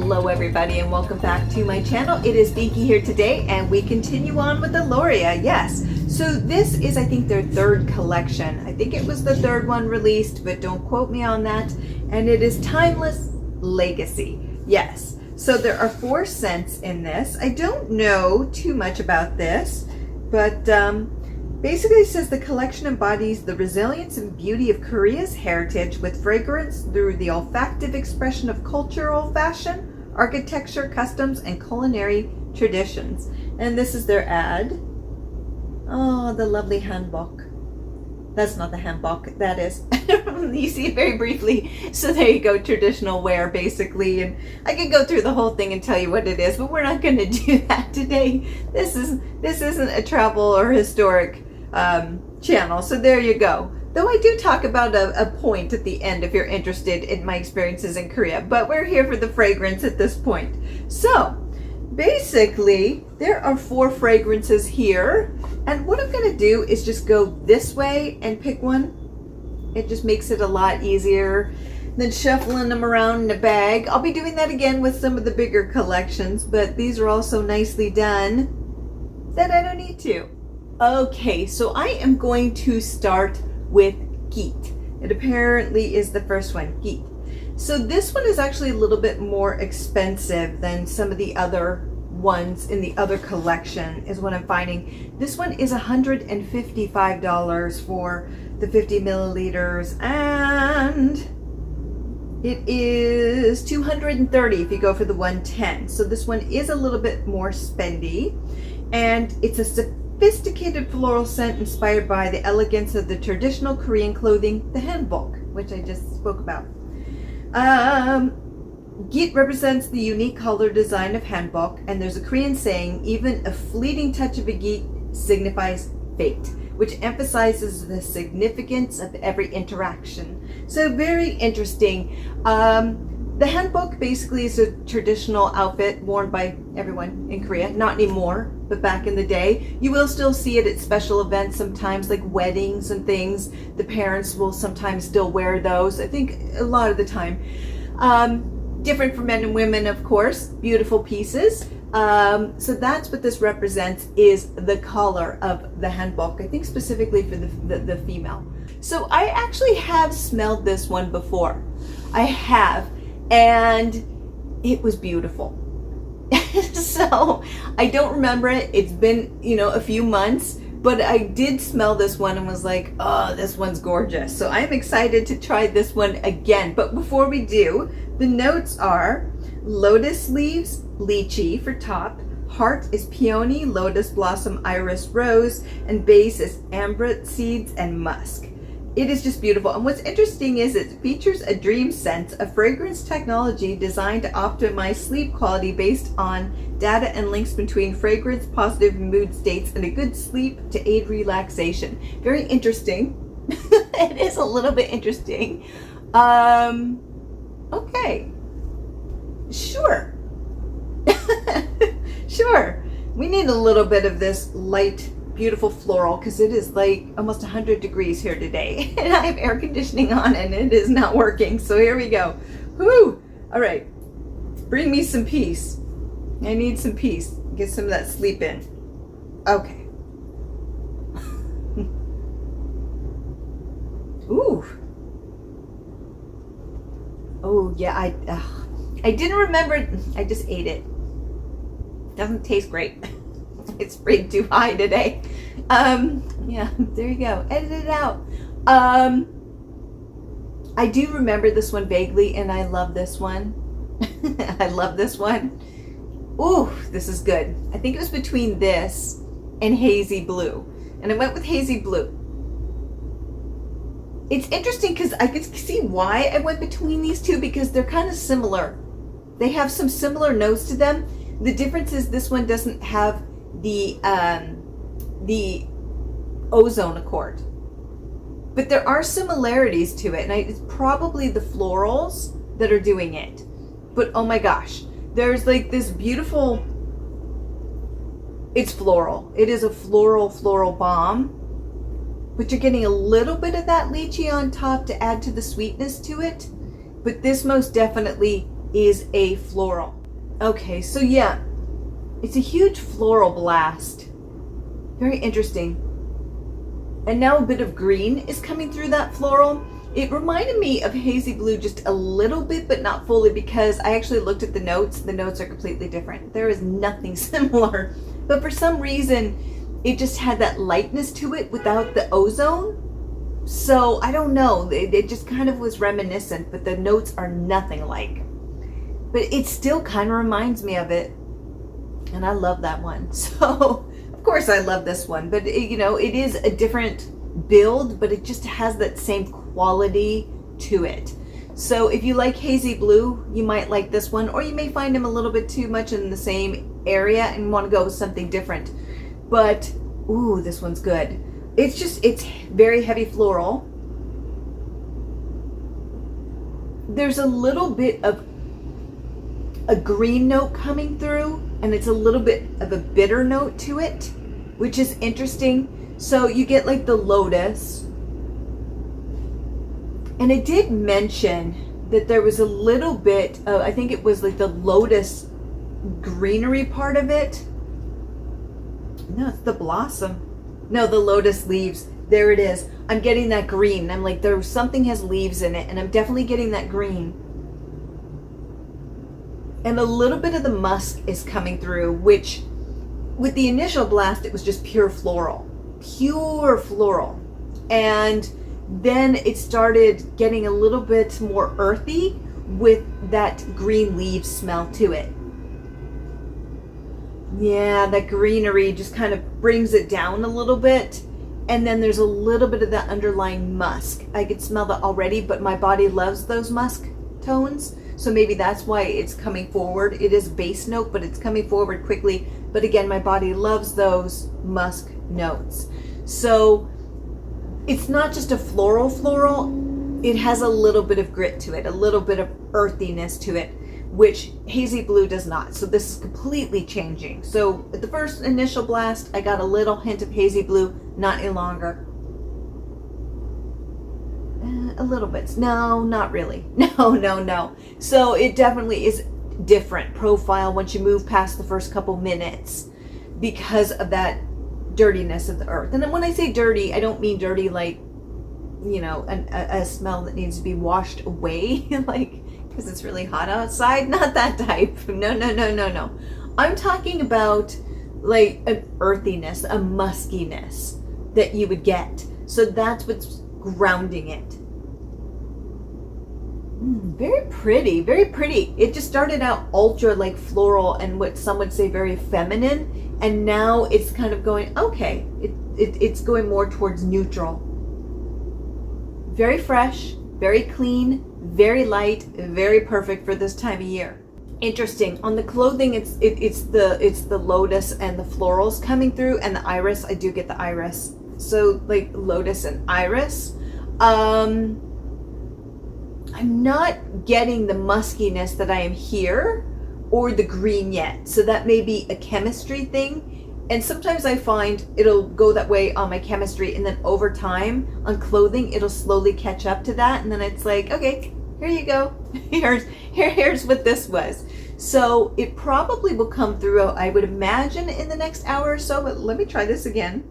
Hello everybody and welcome back to my channel. It is Dinky here today and we continue on with Elorea. Yes, so this is I think their third collection. I think it was the third one released, but don't quote me on that. And it is Timeless Legacy. Yes, so there are 4 scents in this. I don't know too much about this, but basically it says the collection embodies the resilience and beauty of Korea's heritage with fragrance through the olfactive expression of cultural fashion, architecture, customs, and culinary traditions. And this is their ad. Oh, the lovely handbook. That's not the handbook, that is. You see it very briefly. So there you go, traditional wear basically. And I could go through the whole thing and tell you what it is, but we're not going to do that today. This isn't a travel or historic channel, so there you go. Though I do talk about a point at the end if you're interested in my experiences in Korea, but we're here for the fragrance at this point. So basically there are 4 fragrances here, and what I'm going to do is just go this way and pick one. It just makes it a lot easier than shuffling them around in a bag. I'll be doing that again with some of the bigger collections, but these are all so nicely done that I don't need to. Okay, so I am going to start with Git. It apparently is the first one, Git. So this one is actually a little bit more expensive than some of the other ones in the other collection is what I'm finding. This one is $155 for the 50 milliliters, and it is $230 if you go for the 110. So this one is a little bit more spendy, and it's a sophisticated floral scent inspired by the elegance of the traditional Korean clothing, the hanbok, which I just spoke about. Git represents the unique color design of hanbok, and there's a Korean saying, even a fleeting touch of a Git signifies fate, which emphasizes the significance of every interaction. So very interesting. The hanbok basically is a traditional outfit worn by everyone in Korea. Not anymore, but back in the day. You will still see it at special events sometimes, like weddings and things. The parents will sometimes still wear those, I think a lot of the time. Different for men and women, of course. Beautiful pieces. So that's what this represents, is the color of the hanbok, I think specifically for the female. So I actually have smelled this one before. I have. And it was beautiful. So I don't remember it. It's been, a few months, but I did smell this one and was like, oh, this one's gorgeous. So I'm excited to try this one again. But before we do, the notes are lotus leaves, lychee for top, heart is peony, lotus blossom, iris, rose, and base is amber seeds and musk. It is just beautiful. And what's interesting is it features a dream scent, a fragrance technology designed to optimize sleep quality based on data and links between fragrance, positive mood states, and a good sleep to aid relaxation. Very interesting. It is a little bit interesting. Okay. Sure. Sure. We need a little bit of this light, beautiful floral, because it is like almost 100 degrees here today and I have air conditioning on and it is not working. So here we go. Whoo! All right, bring me some peace. I need some peace. Get some of that sleep in. Okay. Ooh. Oh yeah, I didn't remember. I just ate it. Doesn't taste great. It's sprayed too high today. Yeah, there you go. Edit it out. I do remember this one vaguely, and I love this one. I love this one. Ooh, this is good. I think it was between this and hazy blue, and I went with hazy blue. It's interesting because I could see why I went between these two, because they're kind of similar. They have some similar notes to them. The difference is this one doesn't have the ozone accord, but there are similarities to it, and it's probably the florals that are doing it. But oh my gosh, there's like this beautiful, it's floral. It is a floral bomb, but you're getting a little bit of that lychee on top to add to the sweetness to it. But this most definitely is a floral. Okay, so yeah, it's a huge floral blast. Very interesting. And now a bit of green is coming through that floral. It reminded me of hazy blue just a little bit, but not fully, because I actually looked at the notes. The notes are completely different. There is nothing similar. But for some reason, it just had that lightness to it without the ozone. So I don't know. It just kind of was reminiscent, but the notes are nothing like. But it still kind of reminds me of it. And I love that one. So, of course I love this one. But, it is a different build, but it just has that same quality to it. So if you like hazy blue, you might like this one, or you may find them a little bit too much in the same area and want to go with something different. But, ooh, this one's good. It's very heavy floral. There's a little bit of a green note coming through, and it's a little bit of a bitter note to it, which is interesting. So you get like the lotus. And it did mention that there was a little bit of, I think it was like the lotus greenery part of it. No, it's the blossom. No, the lotus leaves. There it is. I'm getting that green. I'm like, something has leaves in it, and I'm definitely getting that green. And a little bit of the musk is coming through, which with the initial blast, it was just pure floral. Pure floral. And then it started getting a little bit more earthy with that green leaf smell to it. Yeah, that greenery just kind of brings it down a little bit. And then there's a little bit of that underlying musk. I could smell that already, but my body loves those musk tones. So maybe that's why it's coming forward. It is base note, but it's coming forward quickly. But again, my body loves those musk notes. So it's not just a floral. It has a little bit of grit to it, a little bit of earthiness to it, which hazy blue does not. So this is completely changing. So at the first initial blast, I got a little hint of hazy blue, not any longer. A little bit. No, not really. No. So it definitely is different profile once you move past the first couple minutes because of that dirtiness of the earth. And then when I say dirty, I don't mean dirty like, a smell that needs to be washed away, like because it's really hot outside. Not that type. No. I'm talking about like an earthiness, a muskiness that you would get. So that's what's grounding it. Very pretty, very pretty. It just started out ultra like floral and what some would say very feminine, and now it's kind of going, okay, it's going more towards neutral. Very fresh, very clean, very light, very perfect for this time of year. Interesting. On the clothing, it's the lotus and the florals coming through, and the iris. I do get the iris. So like lotus and iris. I'm not getting the muskiness that I am here or the green yet. So that may be a chemistry thing. And sometimes I find it'll go that way on my chemistry, and then over time on clothing, it'll slowly catch up to that. And then it's like, okay, here you go. Here's what this was. So it probably will come through, I would imagine, in the next hour or so, but let me try this again.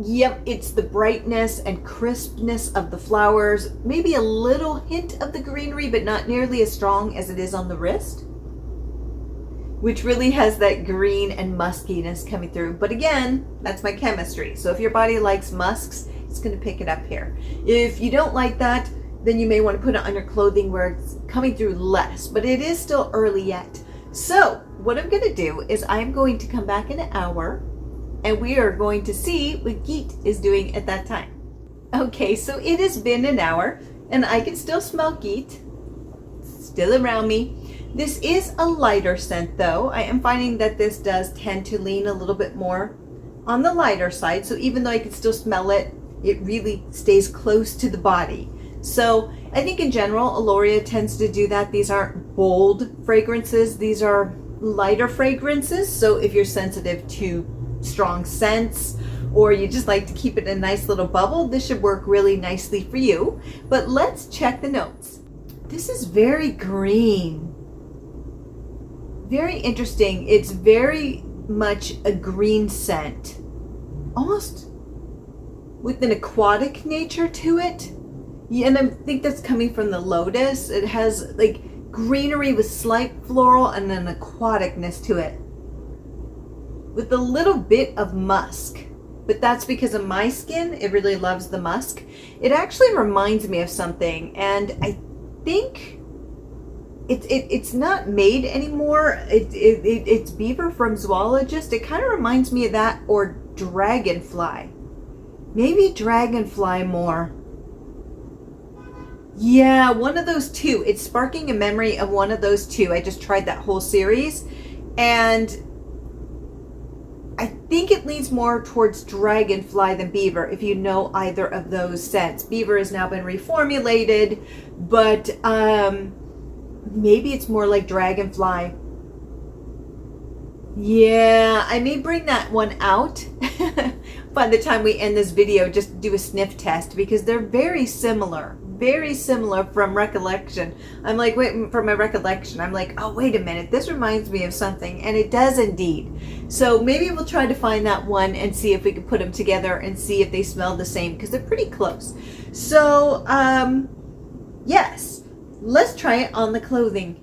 Yep, it's the brightness and crispness of the flowers, maybe a little hint of the greenery, but not nearly as strong as it is on the wrist, which really has that green and muskiness coming through. But again, that's my chemistry. So if your body likes musks, it's going to pick it up here. If you don't like that, then you may want to put it on your clothing where it's coming through less, but it is still early yet. So what I'm going to do is I'm going to come back in an hour, and we are going to see what Git is doing at that time. Okay, so it has been an hour, and I can still smell Git, still around me. This is a lighter scent though. I am finding that this does tend to lean a little bit more on the lighter side. So even though I can still smell it, it really stays close to the body. So I think in general, Elorea tends to do that. These aren't bold fragrances. These are lighter fragrances. So if you're sensitive to strong scents, or you just like to keep it in a nice little bubble, this should work really nicely for you. But let's check the notes. This is very green. very interesting. It's very much a green scent, almost with an aquatic nature to it. Yeah, and I think that's coming from the lotus. It has like greenery with slight floral and an aquaticness to it, with a little bit of musk. But that's because of my skin. It really loves the musk. It actually reminds me of something, and I think it's not made anymore. It's beaver from Zoologist. It kind of reminds me of that, or dragonfly. Maybe dragonfly more. Yeah, one of those two. It's sparking a memory of one of those two. I just tried that whole series, and I think it leans more towards dragonfly than beaver, if you know either of those scents. Beaver has now been reformulated, but maybe it's more like dragonfly. Yeah, I may bring that one out by the time we end this video, just do a sniff test, because they're very similar from recollection. I'm like, wait, from my recollection, I'm like, oh, wait a minute, this reminds me of something, and it does indeed. So maybe we'll try to find that one and see if we can put them together and see if they smell the same, because they're pretty close. So, yes, let's try it on the clothing.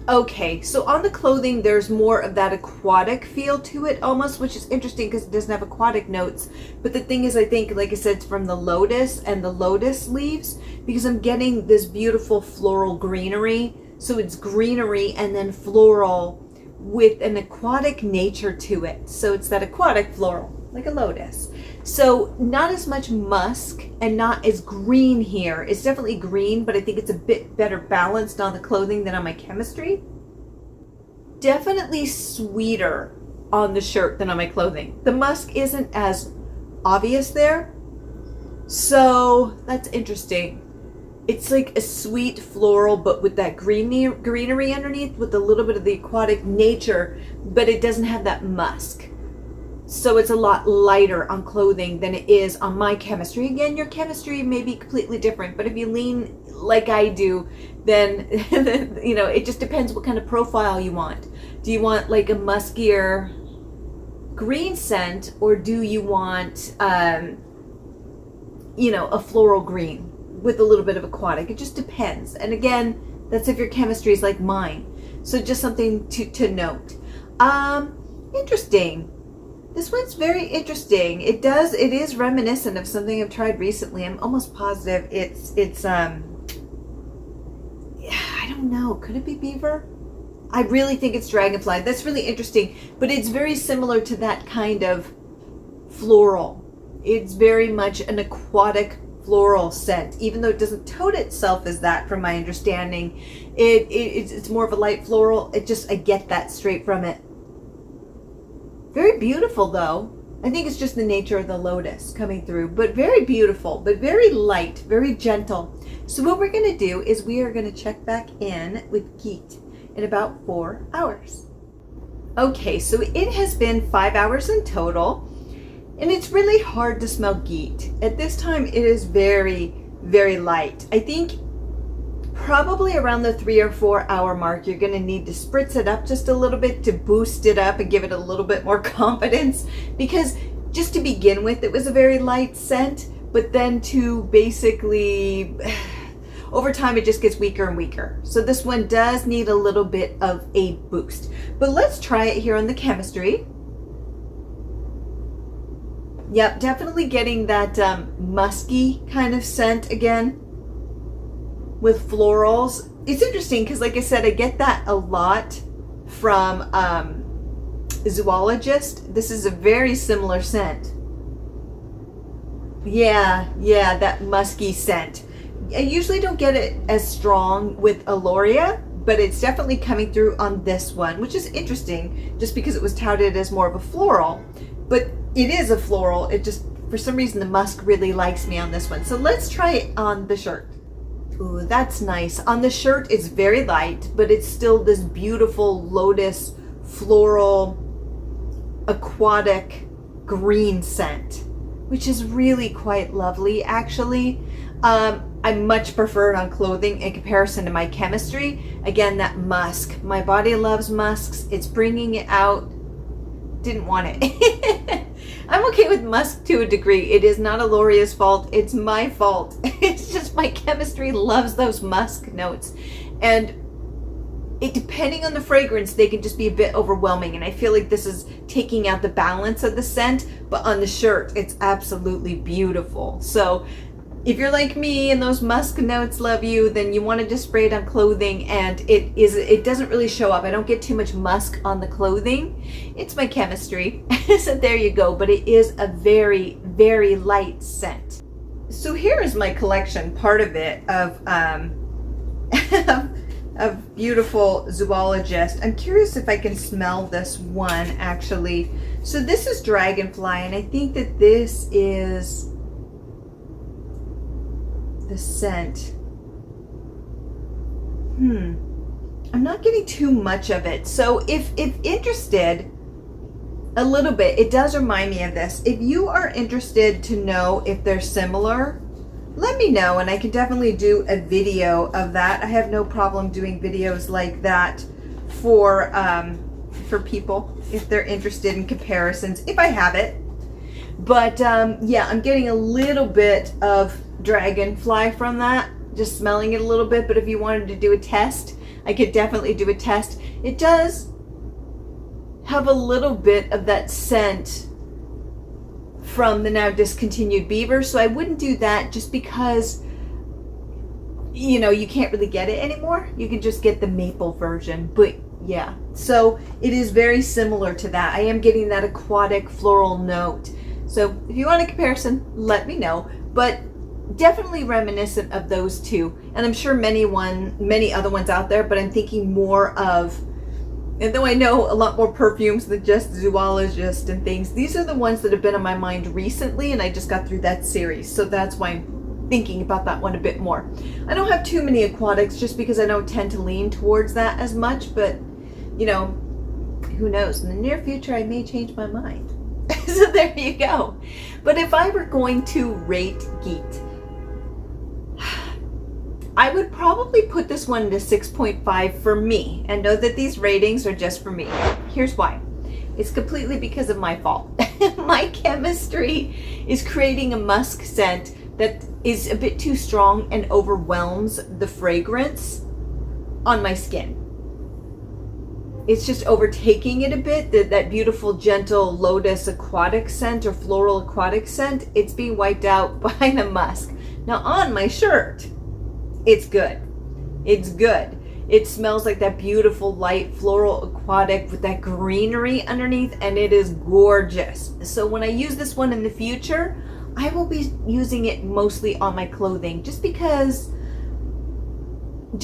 Okay, so on the clothing, there's more of that aquatic feel to it almost, which is interesting because it doesn't have aquatic notes. But the thing is, I think, like I said, it's from the lotus and the lotus leaves, because I'm getting this beautiful floral greenery. So it's greenery and then floral with an aquatic nature to it. So it's that aquatic floral, like a lotus. So not as much musk and not as green here. It's definitely green, but I think it's a bit better balanced on the clothing than on my chemistry. Definitely sweeter on the shirt than on my clothing. The musk isn't as obvious there. So that's interesting. It's like a sweet floral, but with that greenery underneath, with a little bit of the aquatic nature, but it doesn't have that musk. So it's a lot lighter on clothing than it is on my chemistry. Again, your chemistry may be completely different, but if you lean like I do, then you know, it just depends what kind of profile you want. Do you want like a muskier green scent, or do you want you know, a floral green with a little bit of aquatic? It just depends. And again, that's if your chemistry is like mine. So just something to note. Interesting. This one's very interesting. It is reminiscent of something I've tried recently. I'm almost positive it's yeah, I don't know. Could it be beaver? I really think it's dragonfly. That's really interesting. But it's very similar to that kind of floral. It's very much an aquatic floral scent, even though it doesn't tote itself as that, from my understanding. It's more of a light floral. I get that straight from it. Very beautiful though. I think it's just the nature of the lotus coming through, but very beautiful, but very light, very gentle. So what we're going to do is we are going to check back in with Git in about 4 hours. Okay, so it has been 5 hours in total, and it's really hard to smell Git. At this time, it is very, very light. I think probably around the 3 or 4 hour mark, you're going to need to spritz it up just a little bit to boost it up and give it a little bit more confidence, because just to begin with, it was a very light scent, but then to basically, over time, it just gets weaker and weaker. So this one does need a little bit of a boost. But let's try it here on the chemistry. Yep, definitely getting that musky kind of scent again with florals. It's interesting because, like I said, I get that a lot from Zoologist. This is a very similar scent. Yeah, that musky scent. I usually don't get it as strong with Elorea, but it's definitely coming through on this one, which is interesting just because it was touted as more of a floral. But it is a floral. It just, for some reason, the musk really likes me on this one. So let's try it on the shirt. Ooh, that's nice. On the shirt, it's very light, but it's still this beautiful lotus floral aquatic green scent, which is really quite lovely, actually. I much prefer it on clothing in comparison to my chemistry. Again, that musk. My body loves musks. It's bringing it out. Didn't want it. I'm okay with musk to a degree. It is not Elorea's fault. It's my fault. It's just my chemistry loves those musk notes. And it, depending on the fragrance, they can just be a bit overwhelming. And I feel like this is taking out the balance of the scent. But on the shirt, it's absolutely beautiful. So if you're like me and those musk notes love you, then you want to just spray it on clothing, and it doesn't really show up. I don't get too much musk on the clothing. It's my chemistry. So there you go. But it is a very, very light scent. So here is my collection, part of it, of of beautiful zoologist. I'm curious if I can smell this one actually. So this is Dragonfly, and I think that this is the scent. I'm not getting too much of it. So if interested a little bit, it does remind me of this. If you are interested to know if they're similar, let me know, and I can definitely do a video of that. I have no problem doing videos like that for people if they're interested in comparisons, if I have it. But yeah, I'm getting a little bit of Dragonfly from that, just smelling it a little bit. But if you wanted to do a test, I could definitely do a test. It does have a little bit of that scent from the now discontinued Beaver, so I wouldn't do that just because, you know, you can't really get it anymore. You can just get the maple version. But yeah, so it is very similar to that. I am getting that aquatic floral note. So if you want a comparison, let me know. But definitely reminiscent of those two, and I'm sure many other ones out there, but I'm thinking more of, and though I know a lot more perfumes than just zoologist and things, these are the ones that have been on my mind recently, and I just got through that series, so that's why I'm thinking about that one a bit more. I don't have too many aquatics just because I don't tend to lean towards that as much, but you know, who knows, in the near future I may change my mind. So there you go. But if I were going to rate Git, I would probably put this one to 6.5 for me, and know that these ratings are just for me. Here's why. It's completely because of my fault. My chemistry is creating a musk scent that is a bit too strong and overwhelms the fragrance on my skin. It's just overtaking it a bit. That beautiful, gentle lotus aquatic scent or floral aquatic scent, it's being wiped out by the musk. Now on my shirt, it's good. It's good. It smells like that beautiful light floral aquatic with that greenery underneath, and it is gorgeous. So when I use this one in the future, I will be using it mostly on my clothing just because it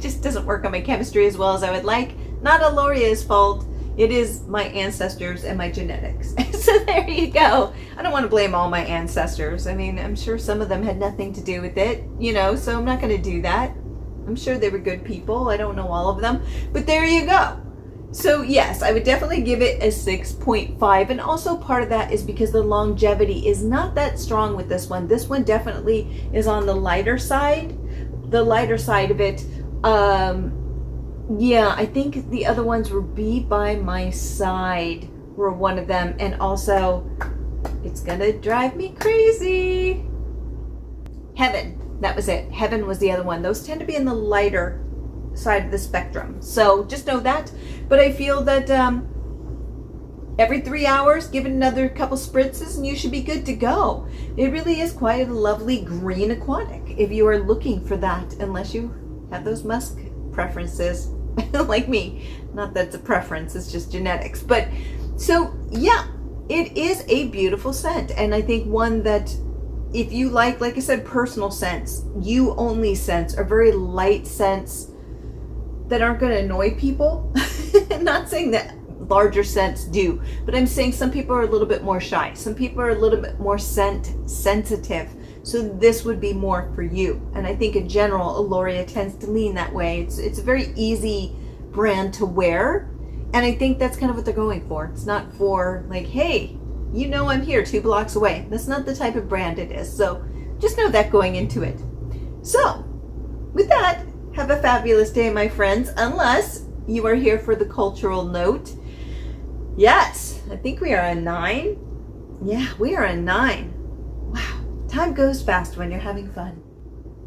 just doesn't work on my chemistry as well as I would like. Not Elorea's fault. It is my ancestors and my genetics. So there you go. I don't want to blame all my ancestors. I mean, I'm sure some of them had nothing to do with it, you know, so I'm not going to do that. I'm sure they were good people. I don't know all of them, but there you go. So yes, I would definitely give it a 6.5. And also part of that is because the longevity is not that strong with this one. This one definitely is on the lighter side of it. Yeah, I think the other ones were Be By My Side were one of them. And also, it's gonna drive me crazy. Heaven, that was it. Heaven was the other one. Those tend to be in the lighter side of the spectrum. So just know that. But I feel that every 3 hours, give it another couple spritzes and you should be good to go. It really is quite a lovely green aquatic if you are looking for that, unless you have those musk preferences like me. Not that it's a preference, it's just genetics. But so yeah, it is a beautiful scent, and I think one that if you like I said, personal scents, you only scents, or very light scents that aren't going to annoy people. Not saying that larger scents do, but I'm saying some people are a little bit more shy. Some people are a little bit more scent sensitive. So this would be more for you. And I think in general, Elorea tends to lean that way. It's a very easy brand to wear. And I think that's kind of what they're going for. It's not for like, hey, you know I'm here 2 blocks away. That's not the type of brand it is. So Just know that going into it. So, with that, have a fabulous day, my friends, unless you are here for the cultural note. Yes, I think we are on 9. Yeah, we are on 9. Wow, time goes fast when you're having fun.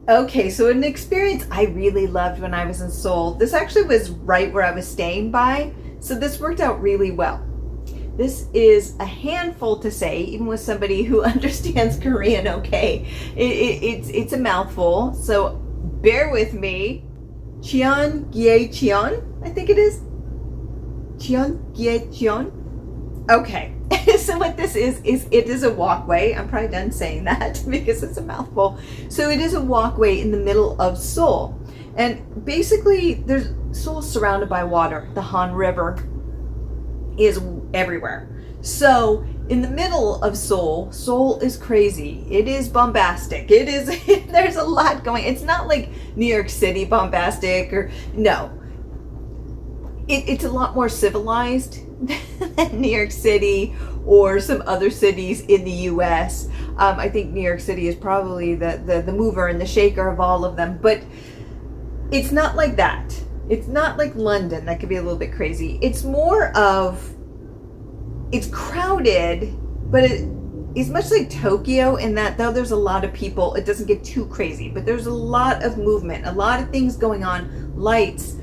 Okay, so an experience I really loved when I was in Seoul. This actually was right where I was staying by, so this worked out really well. This is a handful to say, even with somebody who understands Korean okay. It's a mouthful, so bear with me. Cheonggyecheon, I think it is. Cheonggyecheon. Okay, so what this is it is a walkway. I'm probably done saying that because it's a mouthful. So it is a walkway in the middle of Seoul. And basically, Seoul's surrounded by water. The Han River is everywhere. So in the middle of Seoul is crazy. It is bombastic. It is, there's a lot going. It's not like New York City bombastic or, no. It's a lot more civilized than New York City or some other cities in the US. I think New York City is probably the mover and the shaker of all of them, but it's not like that. It's not like London. That could be a little bit crazy. It's more of, it's crowded, but it is much like Tokyo in that though there's a lot of people, it doesn't get too crazy, but there's a lot of movement, a lot of things going on, lights,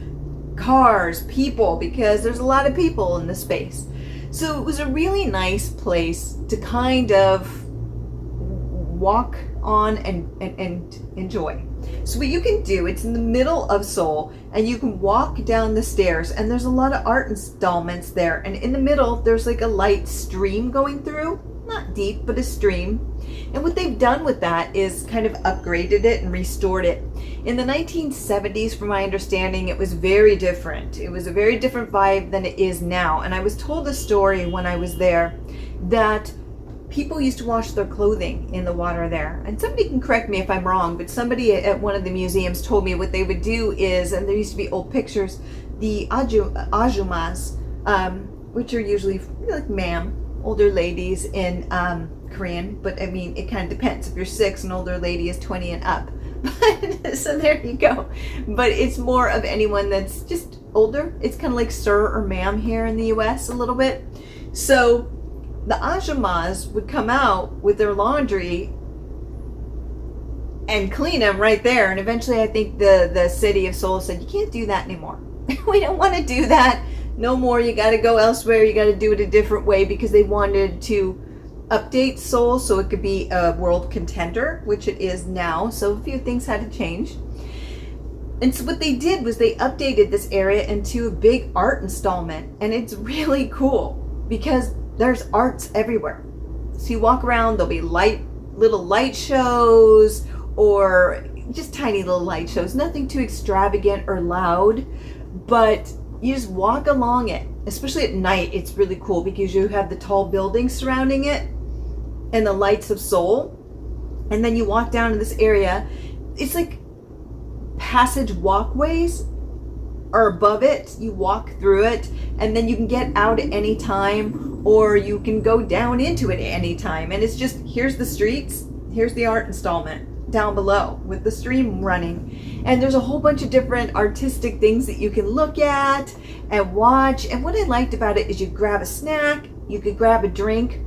cars, people, because there's a lot of people in the space. So it was a really nice place to kind of walk on and enjoy. So what you can do, it's in the middle of Seoul, and you can walk down the stairs, and there's a lot of art installments there, and in the middle there's like a light stream going through, not deep, but a stream. And what they've done with that is kind of upgraded it and restored it. In the 1970s, from my understanding, it was very different. It was a very different vibe than it is now. And I was told a story when I was there that people used to wash their clothing in the water there. And somebody can correct me if I'm wrong, but somebody at one of the museums told me what they would do is, and there used to be old pictures, the ajumas, which are usually like ma'am, older ladies in Korean, but I mean, it kind of depends. If you're 6, an older lady is 20 and up. So there you go. But it's more of anyone that's just older. It's kind of like sir or ma'am here in the US a little bit. So the ajumas would come out with their laundry and clean them right there. And eventually I think the city of Seoul said, you can't do that anymore. We don't want to do that no more. You got to go elsewhere. You got to do it a different way, because they wanted to update Seoul so it could be a world contender, which it is now. So a few things had to change. And so what they did was they updated this area into a big art installment. And it's really cool because there's arts everywhere. So you walk around, there'll be little light shows, or just tiny little light shows, nothing too extravagant or loud, but you just walk along it. Especially at night, it's really cool because you have the tall buildings surrounding it and the lights of Seoul. And then you walk down in this area. It's like passage walkways are above it. You walk through it, and then you can get out at any time, or you can go down into it at any time. And it's just, here's the streets, here's the art installment down below with the stream running. And there's a whole bunch of different artistic things that you can look at and watch. And what I liked about it is you grab a snack, you could grab a drink,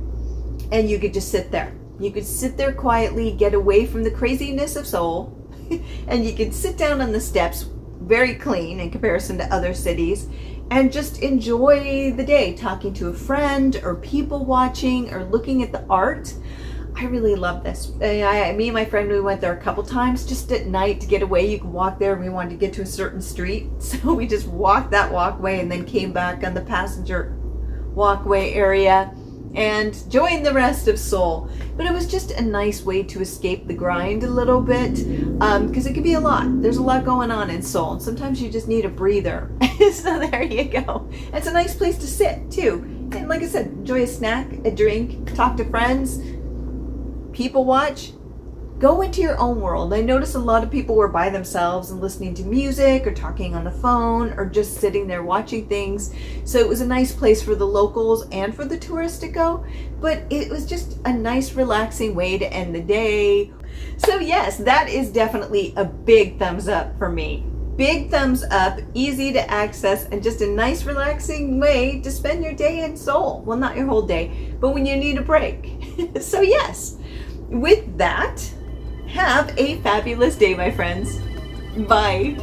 and you could just sit there. You could sit there quietly, get away from the craziness of Seoul, and you could sit down on the steps, very clean in comparison to other cities, and just enjoy the day, talking to a friend or people watching or looking at the art. I really love this. Me and my friend, we went there a couple times just at night to get away. You can walk there, and we wanted to get to a certain street. So we just walked that walkway and then came back on the passenger walkway area and joined the rest of Seoul. But it was just a nice way to escape the grind a little bit, because it can be a lot. There's a lot going on in Seoul, and sometimes you just need a breather. So there you go. It's a nice place to sit too. And like I said, enjoy a snack, a drink, talk to friends, people watch. Go into your own world. I noticed a lot of people were by themselves and listening to music or talking on the phone or just sitting there watching things. So it was a nice place for the locals and for the tourists to go. But it was just a nice, relaxing way to end the day. So yes, that is definitely a big thumbs up for me. Big thumbs up, easy to access, and just a nice relaxing way to spend your day in Seoul. Well, not your whole day, but when you need a break. So yes, with that, have a fabulous day, my friends. Bye.